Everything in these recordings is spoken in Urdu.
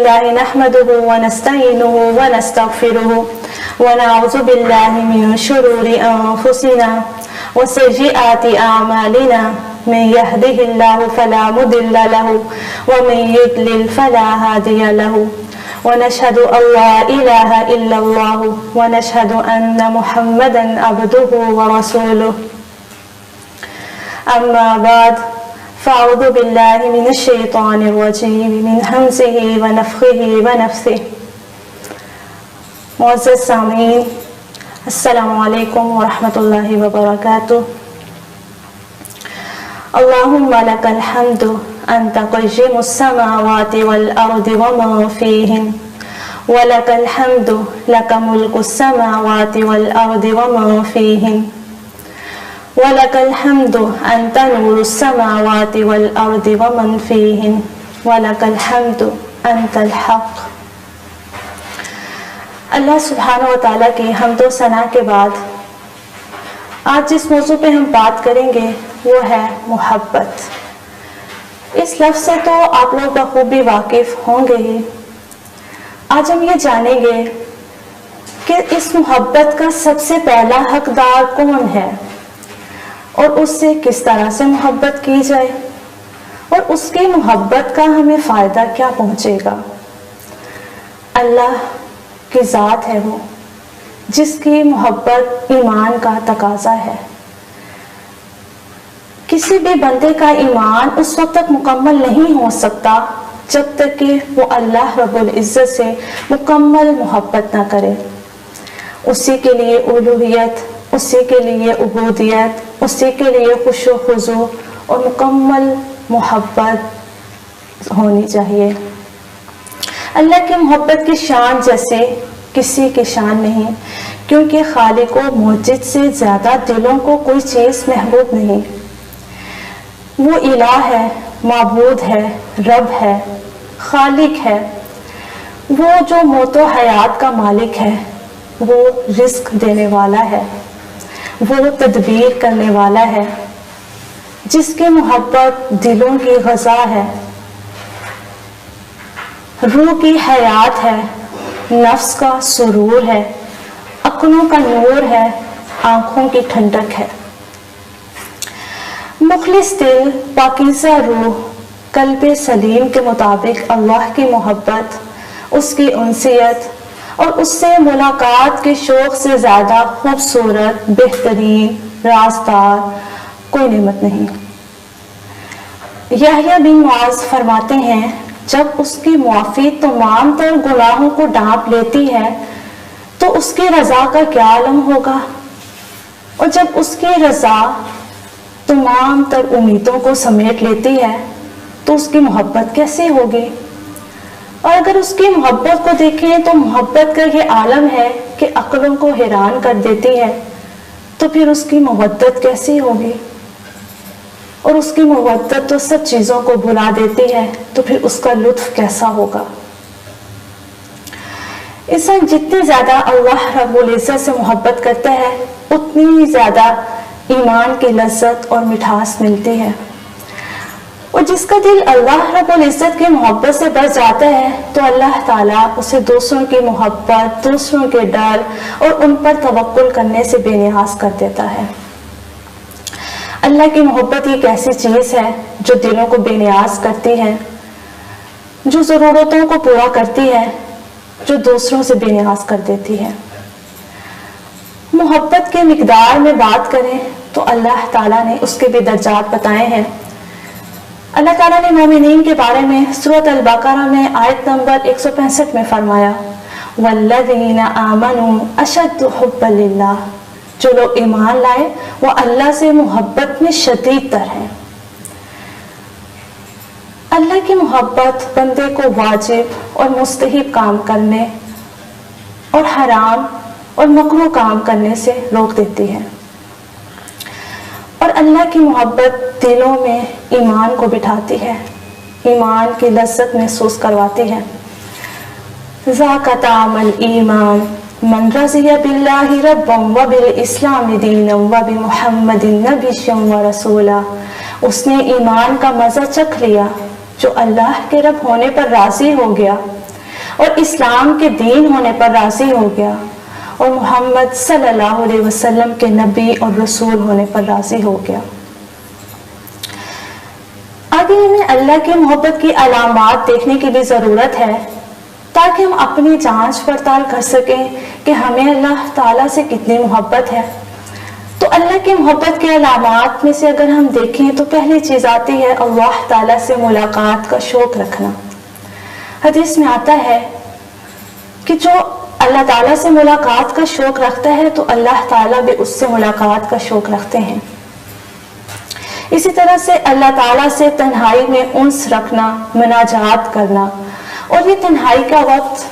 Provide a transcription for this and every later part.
لله نحمده ونستعينه ونستغفره ونعوذ بالله من شرور أنفسنا وسيئات أعمالنا من يهده الله فلا مضل له ومن يضلل فلا هادي له ونشهد أن لا إله إلا الله ونشهد أن محمدا عبده ورسوله. أما بعد فأعوذ بالله من الشيطان الرجيم من همزه ونفخه ونفثه. معزز سامعین، السلام علیکم ورحمۃ اللہ وبرکاتہ. اللہم لک الحمد انت قیوم السماوات والارض وما فیہن ولک الحمد لک ملک السماوات والارض وما فیہن وَلَكَ الْحَمْدُ أَنْتَ نُورُ السَّمَاوَاتِ وَالْأَرْضِ وَمَنْ فِيهِنْ وَلَكَ الْحَمْدُ أَنْتَ الْحَقُّ. اللہ سبحانہ و تعالیٰ کی حمد و ثنا کے بعد آج جس موضوع پہ ہم بات کریں گے وہ ہے محبت. اس لفظ سے تو آپ لوگ بخوبی واقف ہوں گے ہی. آج ہم یہ جانیں گے کہ اس محبت کا سب سے پہلا حقدار کون ہے اور اس سے کس طرح سے محبت کی جائے اور اس کی محبت کا ہمیں فائدہ کیا پہنچے گا. اللہ کی ذات ہے وہ جس کی محبت ایمان کا تقاضا ہے. کسی بھی بندے کا ایمان اس وقت تک مکمل نہیں ہو سکتا جب تک کہ وہ اللہ رب العزت سے مکمل محبت نہ کرے. اسی کے لیے الوہیت، اسی کے لیے عبودیت، اسی کے لیے خشوع و خضوع اور مکمل محبت ہونی چاہیے. اللہ کی محبت کی شان جیسے کسی کی شان نہیں، کیونکہ خالق و موجد سے زیادہ دلوں کو کوئی چیز محبوب نہیں. وہ الہ ہے، معبود ہے، رب ہے، خالق ہے، وہ جو موت و حیات کا مالک ہے، وہ رزق دینے والا ہے، وہ تدبیر کرنے والا ہے، جس کی محبت دلوں کی غذا ہے، روح کی حیات ہے، نفس کا سرور ہے، عقلوں کا نور ہے، آنکھوں کی ٹھنڈک ہے. مخلص دل، پاکیزہ روح، قلب سلیم کے مطابق اللہ کی محبت، اس کی انسیت اور اس سے ملاقات کے شوق سے زیادہ خوبصورت، بہترین، رازدار کوئی نعمت نہیں. یحییٰ بن معاذ فرماتے ہیں جب اس کی معافی تمام تر گناہوں کو ڈھانپ لیتی ہے تو اس کی رضا کا کیا عالم ہوگا، اور جب اس کی رضا تمام تر امیدوں کو سمیٹ لیتی ہے تو اس کی محبت کیسے ہوگی. اور اگر اس کی محبت کو دیکھیں تو محبت کا یہ عالم ہے کہ عقلوں کو حیران کر دیتی ہے، تو پھر اس کی محبت کیسی ہوگی. اور اس کی محبت تو سب چیزوں کو بھلا دیتی ہے، تو پھر اس کا لطف کیسا ہوگا. انسان جتنی زیادہ اللہ رب العزت سے محبت کرتا ہے اتنی زیادہ ایمان کی لذت اور مٹھاس ملتی ہے. اور جس کا دل اللہ رب العزت کی محبت سے بھر جاتا ہے تو اللہ تعالیٰ اسے دوسروں کی محبت، دوسروں کے ڈر اور ان پر توکل کرنے سے بے نیاز کر دیتا ہے. اللہ کی محبت ایک ایسی چیز ہے جو دلوں کو بے نیاز کرتی ہے، جو ضرورتوں کو پورا کرتی ہے، جو دوسروں سے بے نیاز کر دیتی ہے. محبت کے مقدار میں بات کریں تو اللہ تعالیٰ نے اس کے بھی درجات بتائے ہیں. اللہ تعالیٰ نے مومنین کے بارے میں سورۃ البقرہ میں آیت نمبر 165 میں فرمایا وَالَّذِينَ آمَنُوا أَشَدُّ حُبًّا لِلَّهِ. جو لوگ ایمان لائے وہ اللہ سے محبت میں شدید تر ہیں. اللہ کی محبت بندے کو واجب اور مستحب کام کرنے اور حرام اور مکروہ کام کرنے سے روک دیتی ہے. اور اللہ کی محبت دلوں میں ایمان کو بٹھاتی ہے، ایمان کی لذت محسوس کرواتی ہے. ذاک طعم الایمان من رضی باللہ ربا وبالاسلام دینا وبمحمد نبیا ورسولا. اس نے ایمان کا مزہ چکھ لیا جو اللہ کے رب ہونے پر راضی ہو گیا اور اسلام کے دین ہونے پر راضی ہو گیا اور محمد صلی اللہ علیہ وسلم کے نبی اور رسول ہونے پر راضی ہو گیا۔ آگے ہمیں اللہ کی محبت کی علامات دیکھنے کی بھی ضرورت ہے تاکہ ہم اپنی جانچ پڑتال کر سکیں کہ ہمیں اللہ تعالیٰ سے کتنی محبت ہے۔ تو اللہ کی محبت کے علامات میں سے اگر ہم دیکھیں تو پہلی چیز آتی ہے اللہ تعالیٰ سے ملاقات کا شوق رکھنا۔ حدیث میں آتا ہے کہ جو اللہ تعالیٰ سے ملاقات کا شوق رکھتا ہے تو اللہ تعالیٰ بھی اس سے ملاقات کا شوق رکھتے ہیں۔ اسی طرح سے اللہ تعالیٰ سے تنہائی میں انس رکھنا، مناجات کرنا، اور یہ تنہائی کا وقت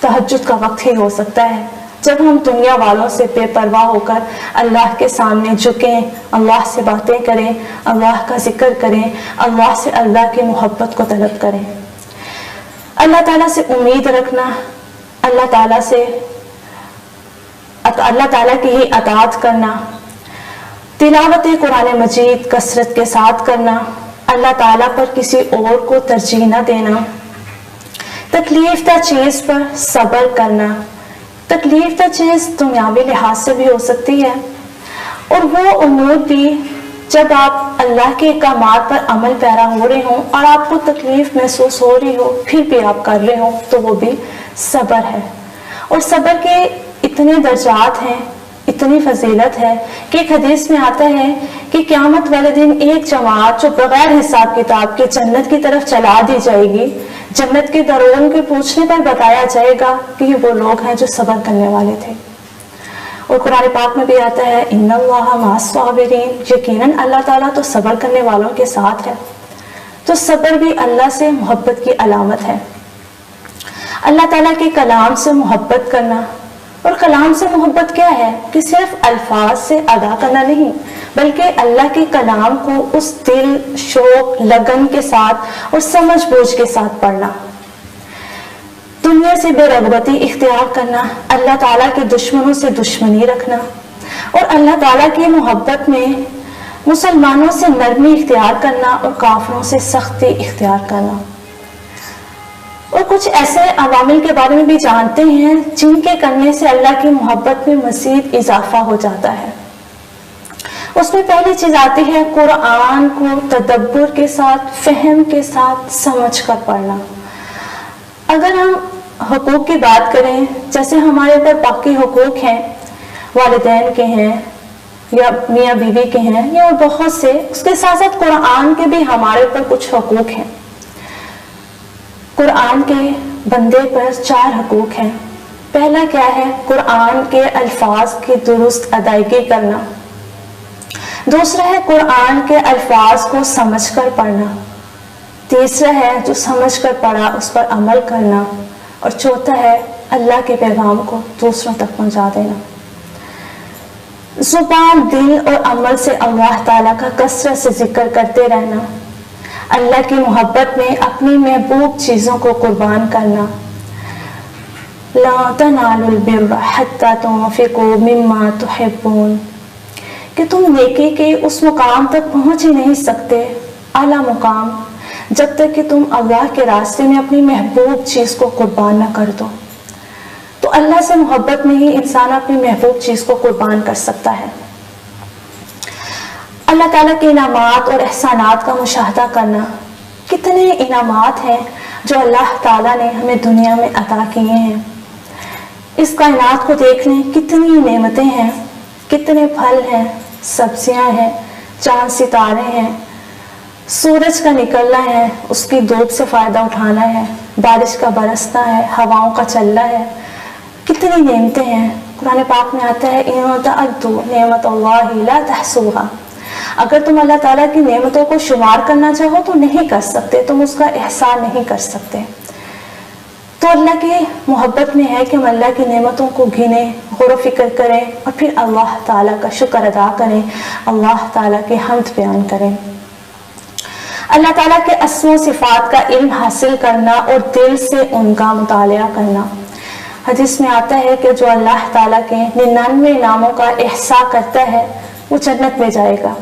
تہجد کا وقت ہی ہو سکتا ہے جب ہم دنیا والوں سے بے پرواہ ہو کر اللہ کے سامنے جھکیں، اللہ سے باتیں کریں، اللہ کا ذکر کریں، اللہ سے اللہ کی محبت کو طلب کریں۔ اللہ تعالیٰ سے امید رکھنا، اللہ تعالیٰ کی ہی اطاعت کرنا، تلاوت قرآن مجید کثرت کے ساتھ کرنا، اللہ تعالیٰ پر کسی اور کو ترجیح نہ دینا، تکلیف دہ چیز پر صبر کرنا۔ تکلیف دہ چیز دنیاوی لحاظ سے بھی ہو سکتی ہے، اور وہ امور بھی جب آپ اللہ کے احکامات پر عمل پیرا ہو رہے ہوں اور آپ کو تکلیف محسوس ہو رہی ہو پھر بھی آپ کر رہے ہو تو وہ بھی صبر ہے۔ اور صبر کے اتنے درجات ہیں، اتنی فضیلت ہے کہ ایک حدیث میں آتا ہے کہ قیامت والے دن ایک جماعت جو بغیر حساب کتاب کے جنت کی طرف چلا دی جائے گی، جنت کے دروازوں کے پوچھنے پر بتایا جائے گا کہ یہ وہ لوگ ہیں جو صبر کرنے والے تھے۔ اور قرآن پاک میں بھی آتا ہے ان اللہ مع الصابرین، یقیناً اللہ تعالیٰ تو صبر کرنے والوں کے ساتھ ہے۔ تو صبر بھی اللہ سے محبت کی علامت ہے۔ اللہ تعالیٰ کے کلام سے محبت کرنا، اور کلام سے محبت کیا ہے کہ صرف الفاظ سے ادا کرنا نہیں بلکہ اللہ کے کلام کو اس دل، شوق، لگن کے ساتھ اور سمجھ بوجھ کے ساتھ پڑھنا، دنیا سے بے رغبتی اختیار کرنا، اللہ تعالیٰ کے دشمنوں سے دشمنی رکھنا، اور اللہ تعالیٰ کی محبت میں مسلمانوں سے نرمی اختیار کرنا اور کافروں سے سختی اختیار کرنا۔ اور کچھ ایسے عوامل کے بارے میں بھی جانتے ہیں جن کے کرنے سے اللہ کی محبت میں مزید اضافہ ہو جاتا ہے۔ اس میں پہلی چیز آتی ہے قرآن کو تدبر کے ساتھ، فہم کے ساتھ سمجھ کر پڑھنا۔ اگر ہم حقوق کی بات کریں، جیسے ہمارے اوپر باقی حقوق ہیں، والدین کے ہیں یا میاں بیوی کے ہیں یا اور بہت سے، اس کے ساتھ ساتھ قرآن کے بھی ہمارے اوپر کچھ حقوق ہیں۔ قرآن کے بندے پر 4 حقوق ہیں۔ پہلا کیا ہے؟ قرآن کے الفاظ کی درست ادائیگی کرنا۔ دوسرا ہے قرآن کے الفاظ کو سمجھ کر پڑھنا۔ تیسرا ہے جو سمجھ کر پڑھا اس پر عمل کرنا، اور چوتھا ہے اللہ کے پیغام کو دوسروں تک پہنچا دینا۔ زبان، دل اور عمل سے اللہ تعالیٰ کا کثرت سے ذکر کرتے رہنا، اللہ کی محبت میں اپنی محبوب چیزوں کو قربان کرنا۔ لا تنالوا البر حتى تنفقوا مما تحبون، کہ تم نیکی کے اس مقام تک پہنچ ہی نہیں سکتے، اعلیٰ مقام، جب تک کہ تم اللہ کے راستے میں اپنی محبوب چیز کو قربان نہ کر دو۔ تو اللہ سے محبت میں ہی انسان اپنی محبوب چیز کو قربان کر سکتا ہے۔ اللہ تعالیٰ کے انعامات اور احسانات کا مشاہدہ کرنا، کتنے انعامات ہیں جو اللہ تعالیٰ نے ہمیں دنیا میں عطا کیے ہیں۔ اس کائنات کو دیکھ لیں، کتنی نعمتیں ہیں، کتنے پھل ہیں، سبزیاں ہیں، چاند ستارے ہیں، سورج کا نکلنا ہے، اس کی دھوپ سے فائدہ اٹھانا ہے، بارش کا برسنا ہے، ہواؤں کا چلنا ہے، کتنی نعمتیں ہیں۔ قرآن پاک میں آتا ہے اِن تَعُدُّوا نِعْمَتَ اللَّهِ لَا تُحْصُوهَا، اگر تم اللہ تعالیٰ کی نعمتوں کو شمار کرنا چاہو تو نہیں کر سکتے، تم اس کا احسان نہیں کر سکتے۔ تو اللہ کی محبت میں ہے کہ ہم اللہ کی نعمتوں کو گنیں، غور و فکر کریں، اور پھر اللہ تعالیٰ کا شکر ادا کریں، اللہ تعالیٰ کی حمد بیان کریں۔ اللہ تعالیٰ کے اسماء و صفات کا علم حاصل کرنا اور دل سے ان کا مطالعہ کرنا۔ حدیث میں آتا ہے کہ جو اللہ تعالیٰ کے 99 ناموں کا احصاء کرتا ہے وہ جنت میں جائے گا۔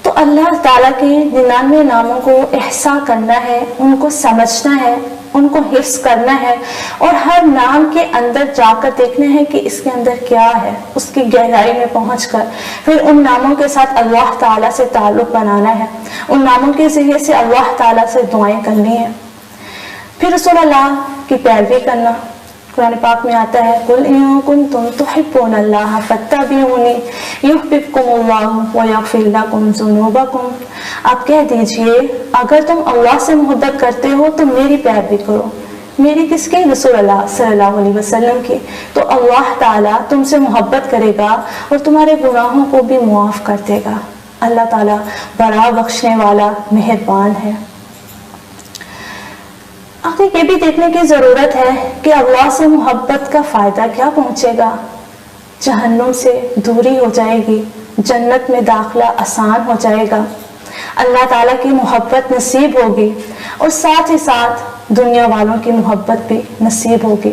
تو اللہ تعالیٰ کے 99 ناموں کو احصاء کرنا ہے، ان کو سمجھنا ہے، ان کو حفظ کرنا ہے اور ہر نام کے اندر جا کر دیکھنا ہے کہ اس کے اندر کیا ہے، اس کی گہرائی میں پہنچ کر پھر ان ناموں کے ساتھ اللہ تعالیٰ سے تعلق بنانا ہے، ان ناموں کے ذریعے سے اللہ تعالیٰ سے دعائیں کرنی ہیں، پھر رسول اللہ کی پیروی کرنا۔ قرآن پاک میں آتا ہے قُلْ إِن كُنتُمْ تُحِبُّونَ اللَّهَ فَاتَّبِعُونِي يُحْبِبْكُمُ اللَّهُ وَيَغْفِرْ لَكُمْ ذُنُوبَكُمْ۔ آپ کہہ دیجئے اگر تم اللہ سے محبت کرتے ہو تو میری پیروی کرو۔ میری کس کی؟ رسول اللہ صلی اللہ علیہ وسلم کی۔ تو اللہ تعالیٰ تم سے محبت کرے گا اور تمہارے گناہوں کو بھی معاف کر دے گا۔ اللہ تعالیٰ بڑا بخشنے والا مہربان ہے۔ آخر یہ بھی دیکھنے کی ضرورت ہے کہ اللہ سے محبت کا فائدہ کیا پہنچے گا؟ جہنم سے دوری ہو جائے گی، جنت میں داخلہ آسان ہو جائے گا، اللہ تعالیٰ کی محبت نصیب ہوگی اور ساتھ ہی ساتھ دنیا والوں کی محبت بھی نصیب ہوگی۔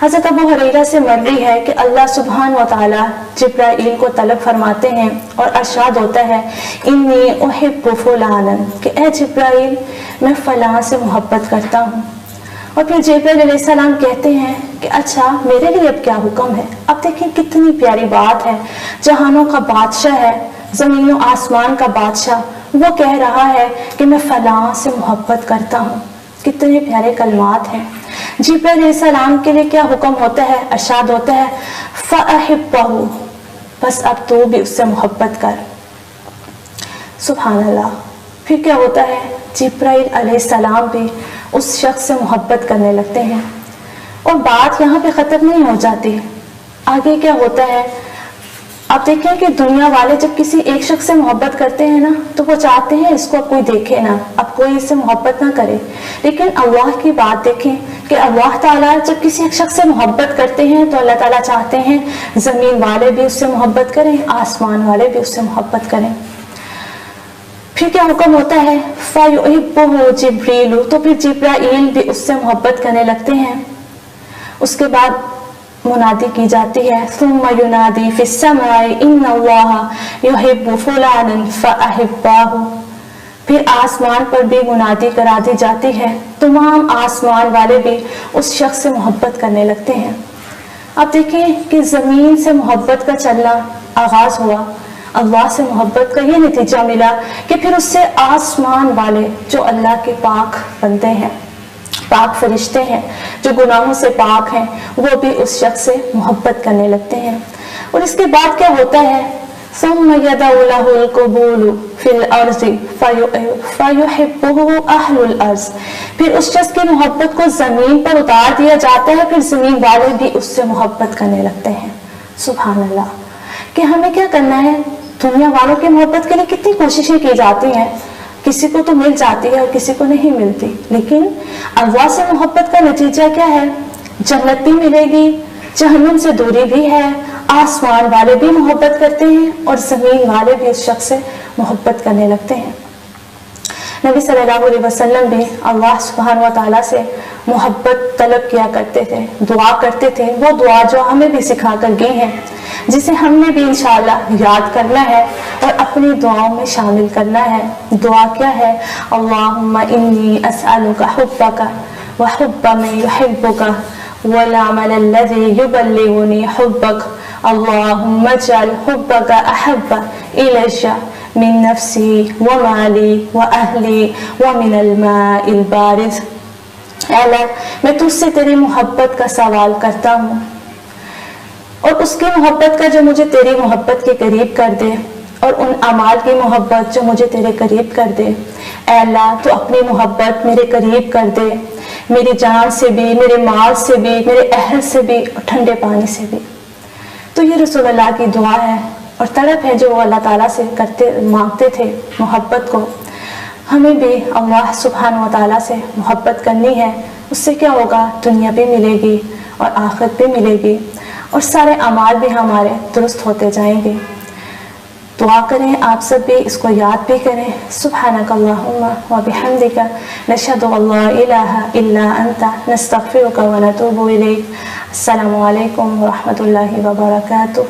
حضرت ابو ہریرہ سے مروی ہے کہ اللہ سبحانہ و تعالیٰ جبرائیل کو طلب فرماتے ہیں اور ارشاد ہوتا ہے انی احب فلانا، کہ اے جبرائیل میں فلاں سے محبت کرتا ہوں۔ اور پھر جبرائیل علیہ السلام کہتے ہیں کہ اچھا میرے لیے اب کیا حکم ہے؟ اب دیکھیں کتنی پیاری بات ہے، جہانوں کا بادشاہ ہے، زمین و آسمان کا بادشاہ، وہ کہہ رہا ہے کہ میں فلاں سے محبت کرتا ہوں۔ کتنے پیارے کلمات ہیں۔ جبرائیل علیہ السلام کے لیے کیا حکم ہوتا ہے؟ ارشاد ہوتا ہے فَأَحِبَّهُ، بس اب تو بھی اس سے محبت کر۔ سبحان اللہ۔ پھر کیا ہوتا ہے؟ جبرائیل علیہ السلام بھی اس شخص سے محبت کرنے لگتے ہیں اور بات یہاں پہ ختم نہیں ہو جاتی، آگے کیا ہوتا ہے؟ آپ دیکھیں کہ دنیا والے جب کسی ایک شخص سے محبت کرتے ہیں نا تو وہ چاہتے ہیں اس کو اب کوئی دیکھے نہ، اب کوئی اس سے محبت نہ کرے، لیکن اللہ کی بات دیکھیں کہ اللہ تعالیٰ جب کسی ایک شخص سے محبت کرتے ہیں تو اللہ تعالیٰ چاہتے ہیں زمین والے بھی اس سے محبت کریں، آسمان والے بھی اس سے محبت کریں۔ پھر کیا حکم ہوتا ہے؟ فَيُحِبُّهُ جِبْرِيلُ، تو پھر جبرائیل بھی اس سے محبت کرنے لگتے ہیں۔ اس کے بعد منادی کی جاتی ہے ثم ينادي في السماء ان الله يحب فلانا فاحبه، پھر آسمان پر بھی منادی کرا دی جاتی ہے، تمام آسمان والے بھی اس شخص سے محبت کرنے لگتے ہیں۔ اب دیکھیں کہ زمین سے محبت کا چلنا آغاز ہوا، اللہ سے محبت کا یہ نتیجہ ملا کہ پھر اس سے آسمان والے جو اللہ کے پاک بندے ہیں، پاک فرشتے ہیں، جو گناہوں سے پاک ہیں، وہ بھی اس شخص سے محبت کرنے لگتے ہیں۔ اور اس کے بعد کیا ہوتا ہے؟ ثم يدع له القبول في الارض فيحبه اهل الارض، پھر اس شخص کی محبت کو زمین پر اتار دیا جاتا ہے، پھر زمین والے بھی اس سے محبت کرنے لگتے ہیں۔ سبحان اللہ۔ کہ ہمیں کیا کرنا ہے؟ دنیا والوں کی محبت کے لیے کتنی کوششیں کی جاتی ہیں، کسی کو تو مل جاتی ہے اور کسی کو نہیں ملتی، لیکن اللہ سے محبت کا نتیجہ کیا ہے؟ جنت بھی ملے گی، جہنم سے دوری بھی ہے، آسمان والے بھی محبت کرتے ہیں اور زمین والے بھی اس شخص سے محبت کرنے لگتے ہیں۔ نبی صلی اللہ علیہ وسلم بھی اللہ سبحانہ و تعالیٰ سے محبت طلب کیا کرتے تھے، دعا کرتے تھے، وہ دعا جو ہمیں بھی سکھا کر گئے ہیں، جسے ہم نے بھی انشاءاللہ یاد کرنا ہے اور اپنی دعاؤں میں شامل کرنا ہے۔ دعا کیا ہے؟ اللہم انی اسألک حبک وحب من یحبک والعمل الذی یبلغنی حبک اللہم اجعل حبک احب الیک من نفسی ومالی واہلی ومن الماء البارد۔ اے اللہ میں تجھ سے تیری محبت کا سوال کرتا ہوں اور اس کی محبت کا جو مجھے تیری محبت کے قریب کر دے، اور ان اعمال کی محبت جو مجھے تیرے قریب کر دے۔ اے اللہ تو اپنی محبت میرے قریب کر دے، میری جان سے بھی، میرے مال سے بھی، میرے اہل سے بھی اور ٹھنڈے پانی سے بھی۔ تو یہ رسول اللہ کی دعا ہے اور طلب ہے جو وہ اللہ تعالیٰ سے مانگتے تھے محبت کو۔ ہمیں بھی اللہ سبحانہ و تعالیٰ سے محبت کرنی ہے، اس سے کیا ہوگا؟ دنیا بھی ملے گی اور آخرت بھی ملے گی اور سارے اعمال بھی ہمارے درست ہوتے جائیں گے۔ دعا کریں، آپ سب بھی اس کو یاد بھی کریں۔ سبحانک اللہم و بحمدک نشہد ان لا الہ الا انت نستغفرک و نتوب الیک۔ السلام علیکم ورحمۃ اللہ وبرکاتہ۔